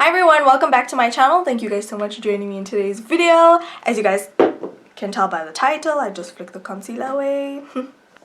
Hi everyone, welcome back to my channel. Thank you guys so much for joining me in today's video. As you guys can tell by the title, I just flicked the concealer away.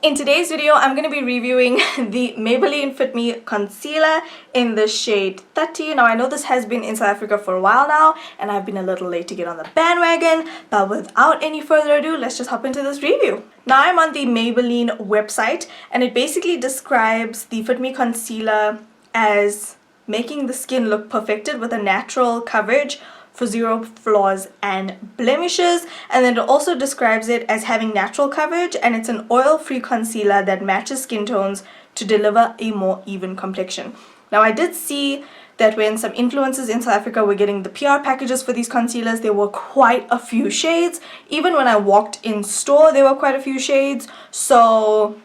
In today's video, I'm going to be reviewing the Maybelline Fit Me Concealer in the shade 30. Now, I know this has been in South Africa for a while now, and I've been a little late to get on the bandwagon, but without any further ado, let's just hop into this review. Now, I'm on the Maybelline website, and it basically describes the Fit Me Concealer as making the skin look perfected with a natural coverage for zero flaws and blemishes, and then it also describes it as having natural coverage, and it's an oil-free concealer that matches skin tones to deliver a more even complexion. Now, I did see that when some influencers in South Africa were getting the PR packages for these concealers, there were quite a few shades. Even when I walked in store, there were quite a few shades, so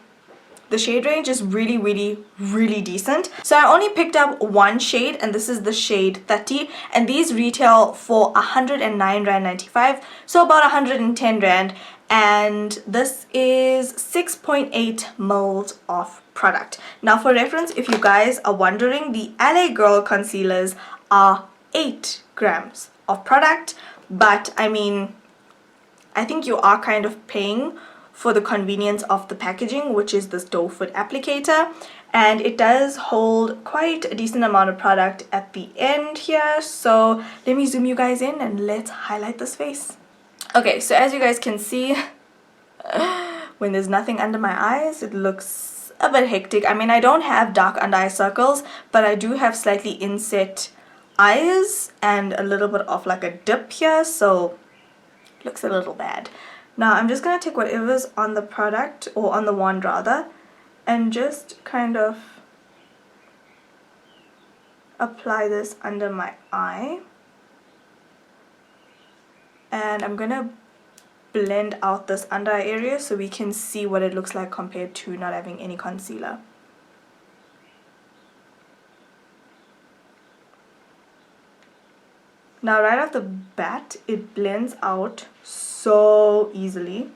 the shade range is really decent. So I only picked up one shade, and this is the shade 30, and these retail for 109.95 rand, so about 110 rand, and this is 6.8 mils of product. Now, for reference, if you guys are wondering, the LA Girl concealers are 8 grams of product, but I mean, I think you are kind of paying for the convenience of the packaging, which is this doe foot applicator, and it does hold quite a decent amount of product at the end here. So let me zoom you guys in and let's highlight this face. Okay, so as you guys can see, when there's nothing under my eyes, it looks a bit hectic. I mean, I don't have dark under eye circles, but I do have slightly inset eyes and a little bit of like a dip here, so it looks a little bad. Now, I'm just going to take whatever's on the product, or on the wand rather, and just kind of apply this under my eye. And I'm going to blend out this under eye area so we can see what it looks like compared to not having any concealer. Now, right off the bat, it blends out so easily.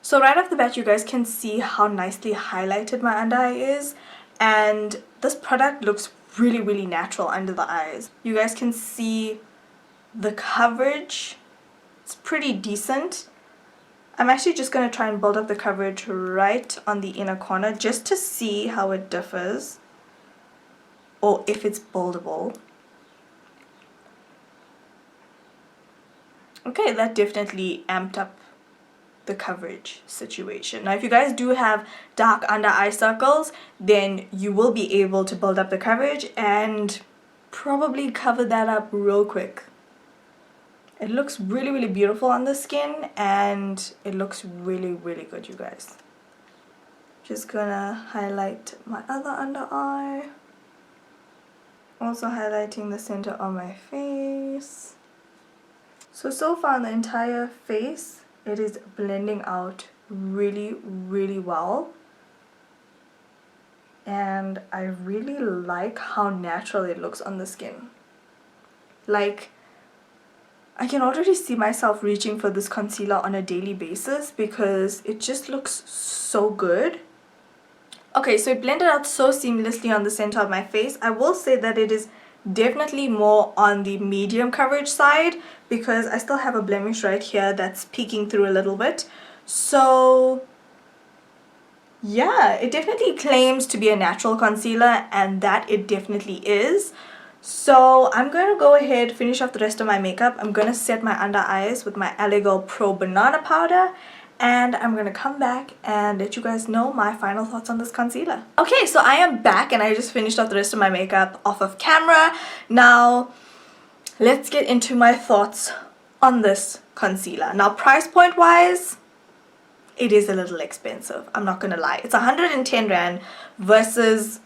So right off the bat, you guys can see how nicely highlighted my under eye is, and this product looks really natural under the eyes. You guys can see the coverage. It's pretty decent. I'm actually just going to try and build up the coverage right on the inner corner just to see how it differs, or if it's buildable. Okay, that definitely amped up the coverage situation. Now, if you guys do have dark under eye circles, then you will be able to build up the coverage and probably cover that up real quick. It looks really beautiful on the skin, and it looks really good, you guys. Just gonna highlight my other under eye. Also highlighting the center of my face. So far on the entire face, it is blending out really well, and I really like how natural it looks on the skin. Like, I can already see myself reaching for this concealer on a daily basis because it just looks so good. Okay, so it blended out so seamlessly on the center of my face. I will say that it is definitely more on the medium coverage side because I still have a blemish right here that's peeking through a little bit. So yeah, it definitely claims to be a natural concealer, and that it definitely is. So I'm going to go ahead, finish off the rest of my makeup. I'm going to set my under eyes with my LA Girl Pro Banana Powder, and I'm going to come back and let you guys know my final thoughts on this concealer. Okay, so I am back, and I just finished off the rest of my makeup off of camera. Now, let's get into my thoughts on this concealer. Now, price point wise, it is a little expensive. I'm not going to lie. It's 110 rand versus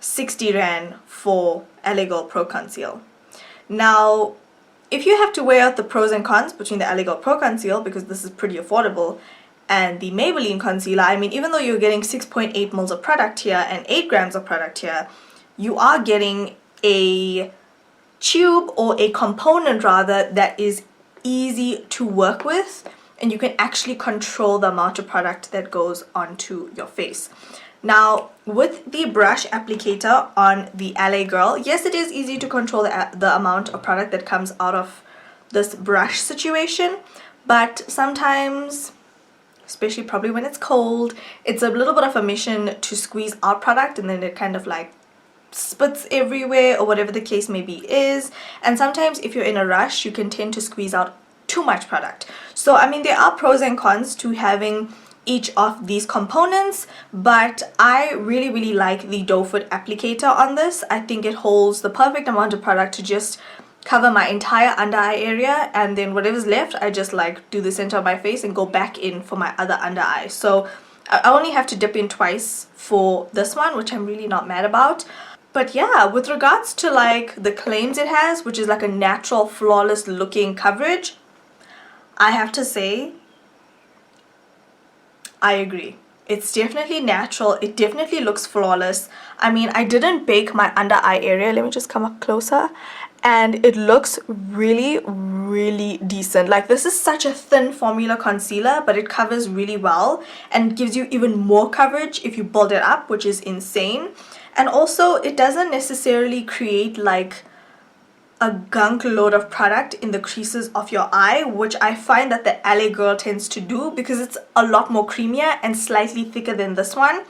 60 rand for LA Girl Pro Conceal. Now, if you have to weigh out the pros and cons between the LA Girl Pro Conceal, because this is pretty affordable, and the Maybelline concealer, I mean, even though you're getting 6.8 mils of product here and 8 grams of product here, you are getting a tube, or a component rather, that is easy to work with, and you can actually control the amount of product that goes onto your face. Now, with the brush applicator on the LA Girl, yes, it is easy to control the amount of product that comes out of this brush situation, but sometimes, especially probably when it's cold, it's a little bit of a mission to squeeze out product, and then it kind of like spits everywhere or whatever the case maybe is. And sometimes if you're in a rush, you can tend to squeeze out too much product. So I mean, there are pros and cons to having each of these components, but I really like the doe foot applicator on this. I think it holds the perfect amount of product to just cover my entire under eye area, and then whatever's left I just like do the center of my face and go back in for my other under eye. So I only have to dip in twice for this one, which I'm really not mad about. But yeah, with regards to like the claims it has, which is like a natural flawless looking coverage, I have to say I agree. It's definitely natural. It definitely looks flawless. I mean, I didn't bake my under eye area. Let me just come up closer. And it looks really decent. Like, this is such a thin formula concealer, but it covers really well and gives you even more coverage if you build it up, which is insane. And also, it doesn't necessarily create like a gunk load of product in the creases of your eye, which I find that the LA Girl tends to do, because it's a lot more creamier and slightly thicker than this one.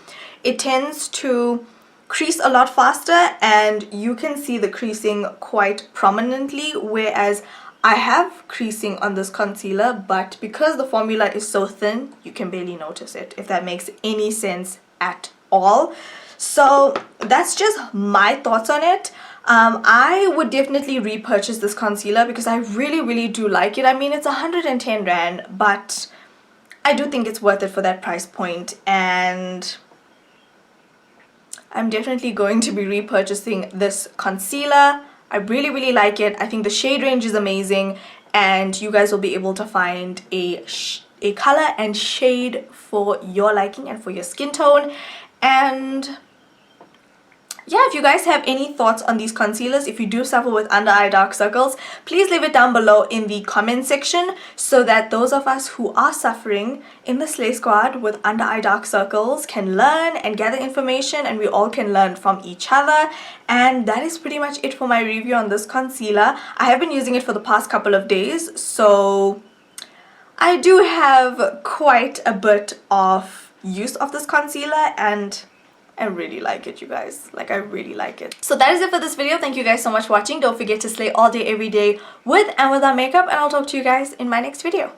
It tends to crease a lot faster, and you can see the creasing quite prominently, whereas I have creasing on this concealer, but because the formula is so thin, you can barely notice it, if that makes any sense at all. So that's just my thoughts on it. I would definitely repurchase this concealer because I really do like it. I mean, it's 110 Rand, but I do think it's worth it for that price point, and I'm definitely going to be repurchasing this concealer. I really like it. I think the shade range is amazing, and you guys will be able to find a color and shade for your liking and for your skin tone. And yeah, if you guys have any thoughts on these concealers, if you do suffer with under eye dark circles, please leave it down below in the comment section, so that those of us who are suffering in the Slay Squad with under eye dark circles can learn and gather information, and we all can learn from each other. And that is pretty much it for my review on this concealer. I have been using it for the past couple of days, so I do have quite a bit of use of this concealer, and I really like it, you guys. Like, I really like it. So that is it for this video. Thank you guys so much for watching. Don't forget to slay all day, every day with and without makeup, and I'll talk to you guys in my next video.